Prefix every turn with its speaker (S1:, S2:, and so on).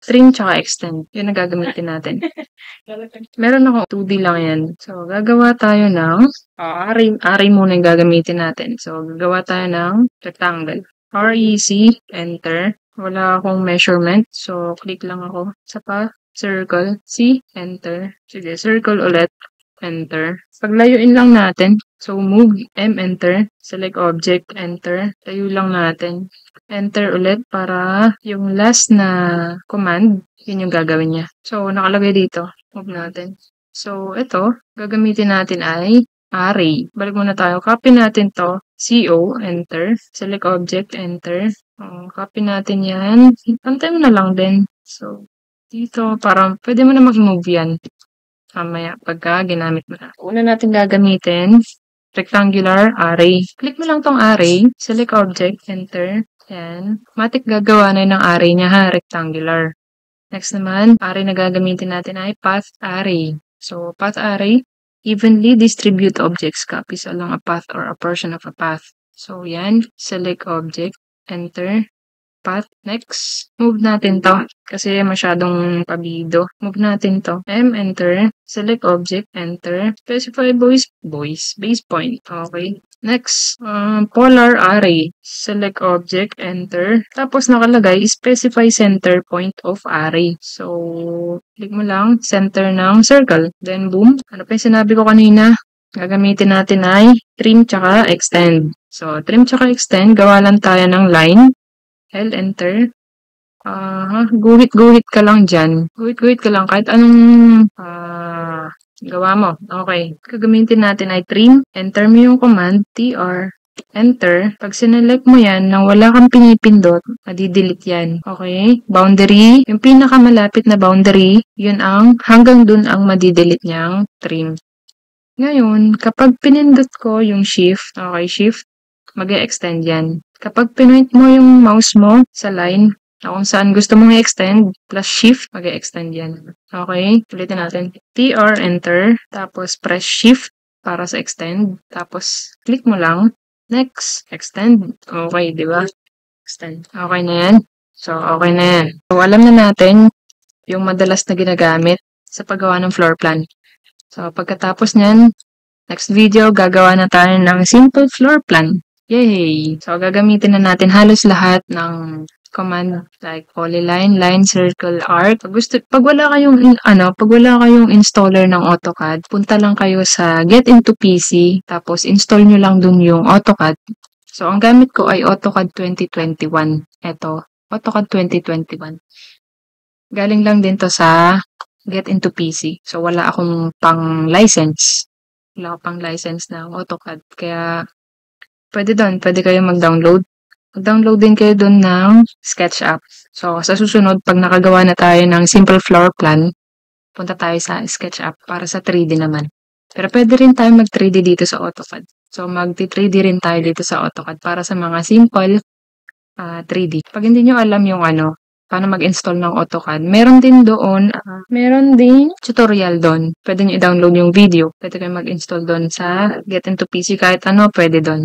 S1: trim tsaka extend. Yun ang gagamitin natin. Meron ako 2D lang yan. So, gagawa tayo ng array muna yung gagamitin natin. So, gagawa tayo ng rectangle. REC, enter. Wala akong measurement. So, click lang ako sa path, circle, C, enter. Sige, circle ulit, enter. Paglayuin lang natin. So, move, M, enter. Select object, enter. Layo lang natin. Enter ulit para yung last na command, yun yung gagawin niya. So, nakalagay dito. Move natin. So, ito, gagamitin natin ay array. Balik muna tayo. Copy natin to. CO, enter. Select object, enter. Copy natin yan. Pantay mo na lang din. So, dito, parang pwede mo na mag-move yan. Mamaya, pagka ginamit mo na. Una natin gagamitin, rectangular array. Click mo lang tong array. Select object, enter. Yan. Matik gagawa na ng array niya ha, rectangular. Next naman, array na gagamitin natin ay path array. So, path array, evenly distribute objects copies along a path or a portion of a path. So, yan. Select object, enter, path. Next, move natin to kasi masyadong pabido. Move natin to. M, enter, select object, enter, specify base point. Okay. Next, polar array. Select object, enter. Tapos nakalagay, specify center point of array. So, click mo lang, center ng circle. Then, boom. Ano pa yung sinabi ko kanina? Gagamitin natin ay trim tsaka extend. So, trim tsaka extend, gawa lang tayo ng line. L, enter. Guhit-guhit ka lang dyan. Guhit-guhit ka lang kahit anong gawa mo. Okay. Gagamitin natin ay trim. Enter mo yung command, tr, enter. Pag sinelect mo yan, nang wala kang pinipindot, madidelete yan. Okay? Boundary. Yung pinakamalapit na boundary, yun ang hanggang dun ang madidelete niyang trim. Ngayon, kapag pinindot ko yung shift, okay, shift, mag-e-extend yan. Kapag pinoint mo yung mouse mo sa line, kung saan gusto mong i-extend, plus shift, mag-e-extend yan. Okay? Ulitin natin. TR, enter. Tapos, press shift para sa extend. Tapos, click mo lang. Next, extend. Okay, di ba? Extend. Okay na yan. So, okay na yan. So, alam na natin yung madalas na ginagamit sa paggawa ng floor plan. So, pagkatapos nyan, next video, gagawa na tayo ng simple floor plan. Yay! So, gagamitin na natin halos lahat ng command like polyline, line, circle, arc. Pag wala kayong installer ng AutoCAD, punta lang kayo sa Get into PC, tapos install nyo lang dun yung AutoCAD. So, ang gamit ko ay AutoCAD 2021. Ito, AutoCAD 2021. Galing lang din to sa Get into PC. So, wala akong pang-license. Wala akong pang-license ng AutoCAD. Kaya, pwede kayo mag-download. Mag-download din kayo dun ng SketchUp. So, sa susunod, pag nakagawa na tayo ng simple floor plan, punta tayo sa SketchUp para sa 3D naman. Pero pwede rin tayo mag-3D dito sa AutoCAD. So, mag-3D rin tayo dito sa AutoCAD para sa mga simple 3D. Pag hindi nyo alam yung paano mag-install ng AutoCAD, meron din tutorial doon. Pwede nyo i-download yung video. Pwede kayo mag-install doon sa Get into PC kahit pwede doon.